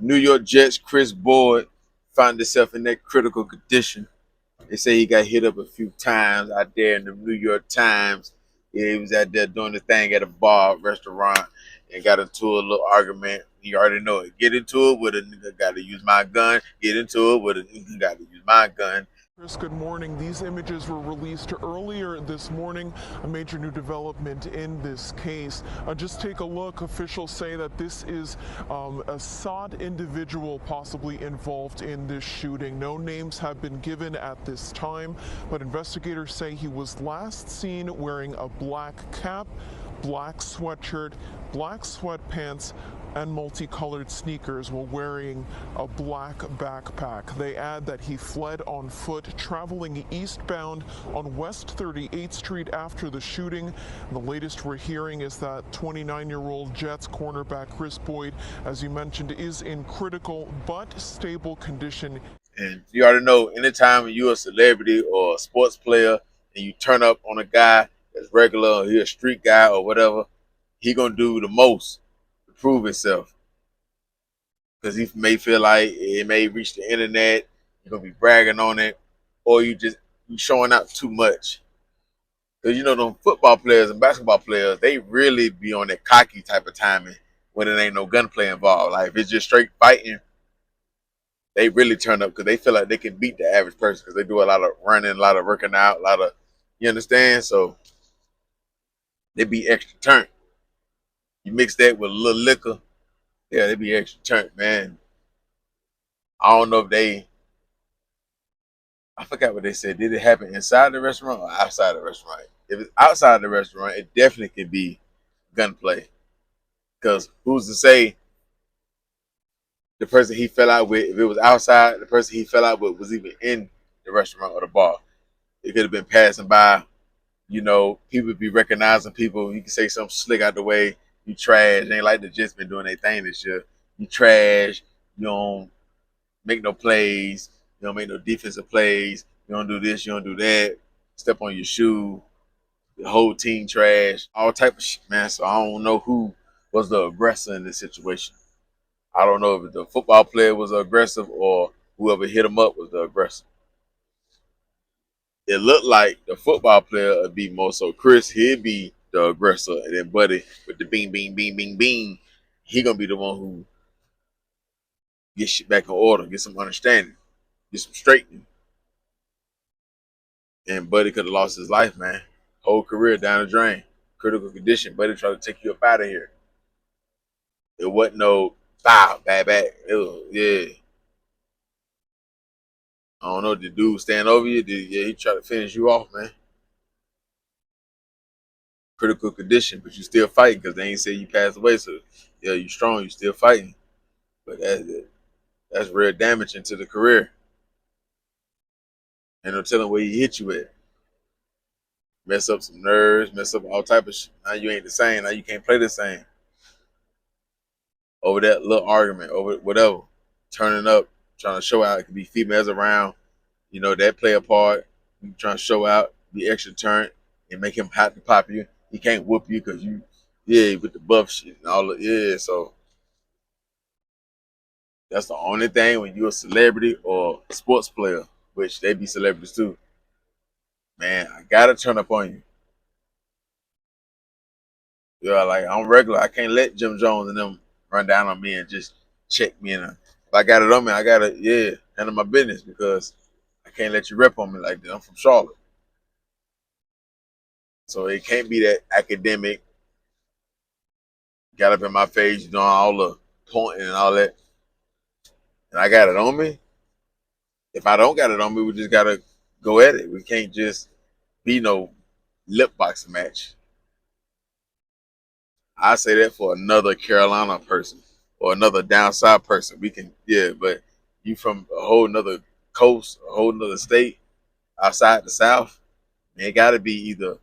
New York Jets Kris Boyd found himself in that critical condition. They say he got hit up a few times out there in the New York Times. Yeah, he was out there doing the thing at a bar, restaurant, and got into a little argument. You already know it. Get into it with a nigga, got to use my gun. Get into it with a nigga, got to use my gun. Kris, good morning. These images were released earlier this morning, a major new development in this case. Just take a look. Officials say that this is a sought individual possibly involved in this shooting. No names have been given at this time, but investigators say he was last seen wearing a black cap, black sweatshirt, black sweatpants, and multicolored sneakers while wearing a black backpack. They add that he fled on foot, traveling eastbound on West 38th Street after the shooting. The latest we're hearing is that 29-year-old Jets cornerback Kris Boyd, as you mentioned, is in critical but stable condition. And you already know, anytime you're a celebrity or a sports player and you turn up on a guy that's regular or he's a street guy or whatever, he gonna do the most to prove himself. Because he may feel like it may reach the internet, you're gonna be bragging on it, or you showing out too much. Because you know them football players and basketball players, they really be on that cocky type of timing when it ain't no gunplay involved. Like if it's just straight fighting, they really turn up because they feel like they can beat the average person because they do a lot of running, a lot of working out, a lot of, you understand? So they be extra turned. You mix that with a little liquor, yeah, they be extra turned, man. I don't know if I forgot what they said. Did it happen inside the restaurant or outside the restaurant? If it's outside the restaurant, it definitely could be gunplay. Because who's to say the person he fell out with, if it was outside, the person he fell out with was even in the restaurant or the bar. It could have been passing by. You know, people be recognizing people. You can say something slick out the way. You trash. Ain't like the Jets been doing their thing this year. You trash. You don't make no plays. You don't make no defensive plays. You don't do this. You don't do that. Step on your shoe. The whole team trash. All type of shit, man. So I don't know who was the aggressor in this situation. I don't know if the football player was aggressive or whoever hit him up was the aggressor. It looked like the football player would be more so Kris, he'd be the aggressor, and then Buddy with the bing, bing, bing, bing, bing, he gonna be the one who gets shit back in order, get some understanding, get some straightening. And Buddy could have lost his life, man. Whole career down the drain. Critical condition. Buddy tried to take you up out of here. It wasn't no bow, bad, bad. It was, yeah. I don't know. Did the dude stand over you? Yeah, he tried to finish you off, man. Critical condition, but you still fighting because they ain't say you passed away. So yeah, you strong, you still fighting. But that's real damaging to the career. And no telling where he hit you at. Mess up some nerves, mess up all type of shit. Now you ain't the same. Now you can't play the same. Over that little argument, over whatever. Turning up, trying to show out. It could be females around. You know, that play a part. You trying to show out, be extra turned, and make him have to pop you. He can't whoop you because you, yeah, with the buff shit and all the, yeah. So that's the only thing when you're a celebrity or a sports player, which they be celebrities too. Man, I gotta turn up on you. Yeah, like I'm regular. I can't let Jim Jones and them run down on me and just check me in. If I got it on me, I gotta, yeah, handle my business because I can't let you rep on me like that. I'm from Charlotte. So it can't be that academic, got up in my face, doing all the pointing and all that. And I got it on me. If I don't got it on me, we just gotta go at it. We can't just be no lip boxing match. I say that for another Carolina person or another down south person. We can, yeah, but you from a whole nother coast, a whole nother state outside the South, it got to be either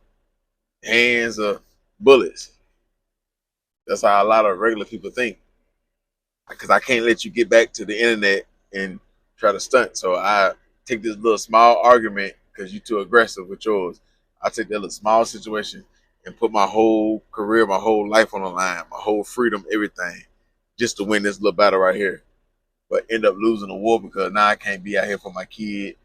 hands or bullets. That's how a lot of regular people think. Because I can't let you get back to the internet and try to stunt. So I take this little small argument because you're too aggressive with yours. I take that little small situation and put my whole career, my whole life on the line, my whole freedom, everything, just to win this little battle right here. but end up losing the war because now I can't be out here for my kid.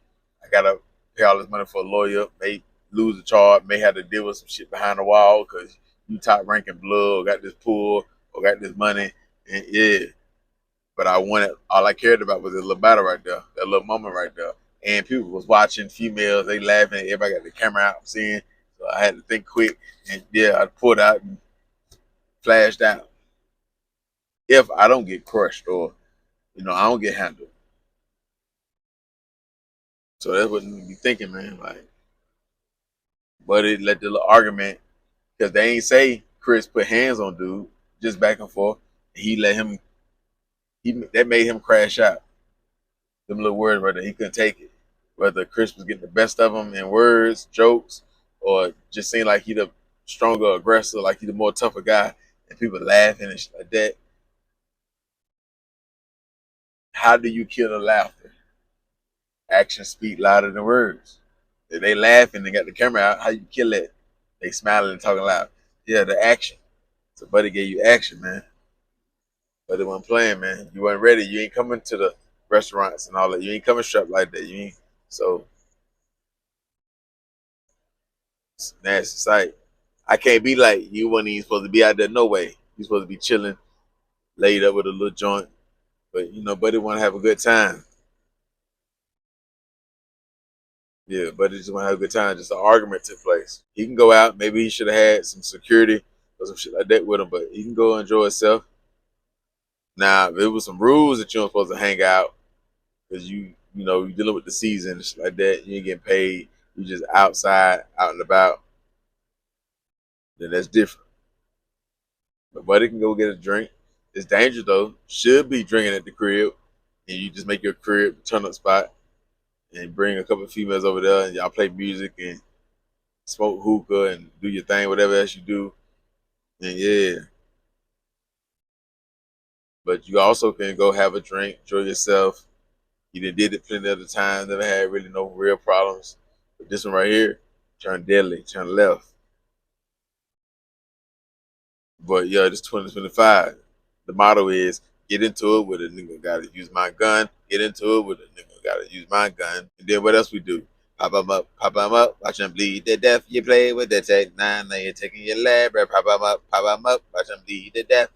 I gotta pay all this money for a lawyer, may lose the charge, may have to deal with some shit behind the wall because you top ranking blood or got this pull or got this money. And yeah, but I wanted, all I cared about was that little battle right there, that little moment right there. And people was watching, females, they laughing, everybody got the camera out, I'm seeing. So I had to think quick. And yeah, I pulled out and flashed out. If I don't get crushed or, I don't get handled. So that's what you be thinking, man. Like, but it let the little argument, because they ain't say Kris put hands on dude, just back and forth. He let him, that made him crash out. Them little words right there, he couldn't take it. Whether Kris was getting the best of him in words, jokes, or just seemed like he the stronger aggressor, like he the more tougher guy, and people laughing and shit like that. How do you kill the laughter? Actions speak louder than words. If they laughing and got the camera out, how you kill it? They smiling and talking loud. Yeah, the action. So Buddy gave you action, man. But it wasn't playing, man. You weren't ready. You ain't coming to the restaurants and all that. You ain't coming strapped like that. You ain't. So it's a nasty sight. I can't be like you. Wasn't even supposed to be out there. No way. You supposed to be chilling, laid up with a little joint. But Buddy want to have a good time. Yeah, Buddy just want to have a good time. Just an argument took place. He can go out. Maybe he should have had some security or some shit like that with him. But he can go enjoy himself. Now, if it was some rules that you weren't supposed to hang out because you're dealing with the season and shit like that. You ain't getting paid. You just outside, out and about. Then that's different. But Buddy can go get a drink. It's dangerous though. Should be drinking at the crib, and you just make your crib turn up spot and bring a couple of females over there, and y'all play music and smoke hookah and do your thing, whatever else you do. And yeah, but you also can go have a drink, enjoy yourself. You done did it plenty of the time, never had really no real problems. But this one right here, turn deadly, turn left. But yeah, it's 2025. The motto is get into it with a nigga gotta use my gun. Get into it with a nigga gotta use my gun. And then what else we do? Pop pop 'em up, watch them bleed to death. You play with the Tech 9, now you're taking your lab, right? Pop 'em up, watch them bleed to death.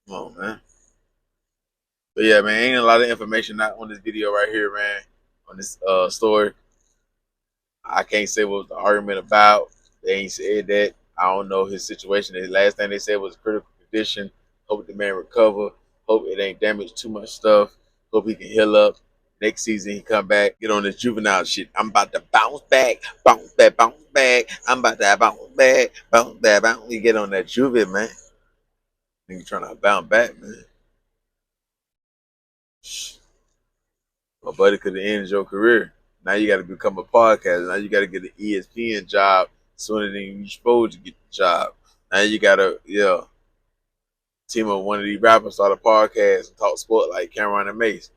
Come on, man. But yeah, man, ain't a lot of information not on this video right here, man. On this story. I can't say what was the argument about. They ain't said that. I don't know his situation. The last thing they said was critical condition. Hope the man recover. Hope it ain't damaged too much stuff. Hope he can heal up. Next season he come back, get on this juvenile shit. I'm about to bounce back, bounce back, bounce back. I'm about to bounce back, bounce back, bounce. You get on that juvie, man. Nigga trying to bounce back, man. Shh. My buddy could have ended your career. Now you got to become a podcaster. Now you got to get an ESPN job sooner than you're supposed to get the job. Now you got to, team up one of these rappers, start a podcast, and talk sport like Cameron and Mace.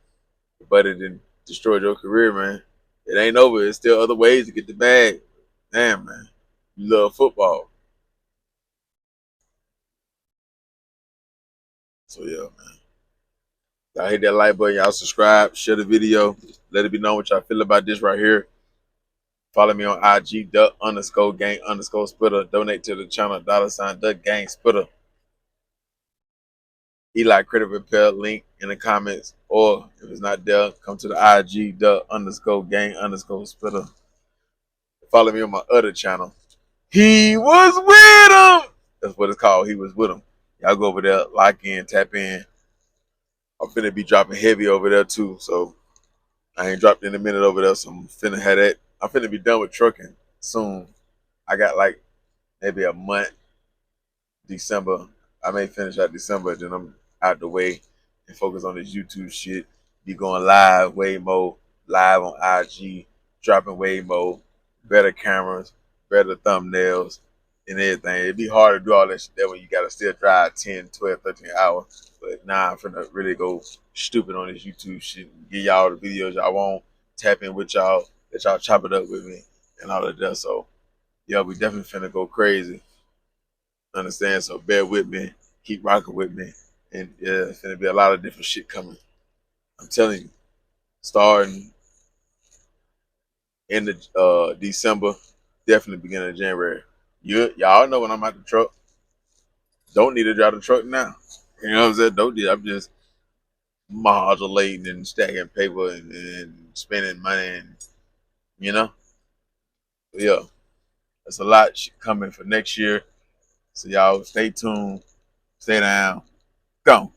But it didn't destroy your career, man. It ain't over. There's still other ways to get the bag. Damn, man. You love football. So, yeah, man. Y'all hit that like button. Y'all subscribe. Share the video. Let it be known what y'all feel about this right here. Follow me on IG, _gang_spitter. Donate to the channel, $gang spitter. Eli Credit Repair link in the comments. Or if it's not there, come to the IG, _gang_spitter. Follow me on my other channel. He was with him. That's what it's called. He was with him. Y'all go over there, lock in, tap in. I'm finna be dropping heavy over there too. So I ain't dropped in a minute over there. So I'm finna have that. I'm finna be done with trucking soon. I got like maybe a month, December. I may finish out December, then I'm out the way and focus on this YouTube shit. Be going live way more, live on IG, dropping way more, better cameras, better thumbnails, and everything. It'd be hard to do all that shit there when you gotta still drive 10, 12, 13 hours. But nah, I'm finna really go stupid on this YouTube shit and give y'all the videos y'all want, tap in with y'all, let y'all chop it up with me and all of that. So yeah, we definitely finna go crazy. Understand? So bear with me, keep rocking with me, and yeah, it's gonna be a lot of different shit coming. I'm telling you, starting in the December, definitely beginning of January. Y'all know when I'm at the truck, don't need to drive the truck now. You know what I'm saying? Don't need. I'm just modulating and stacking paper and spending money, and you know, yeah, there's a lot coming for next year. So y'all stay tuned, stay down, go.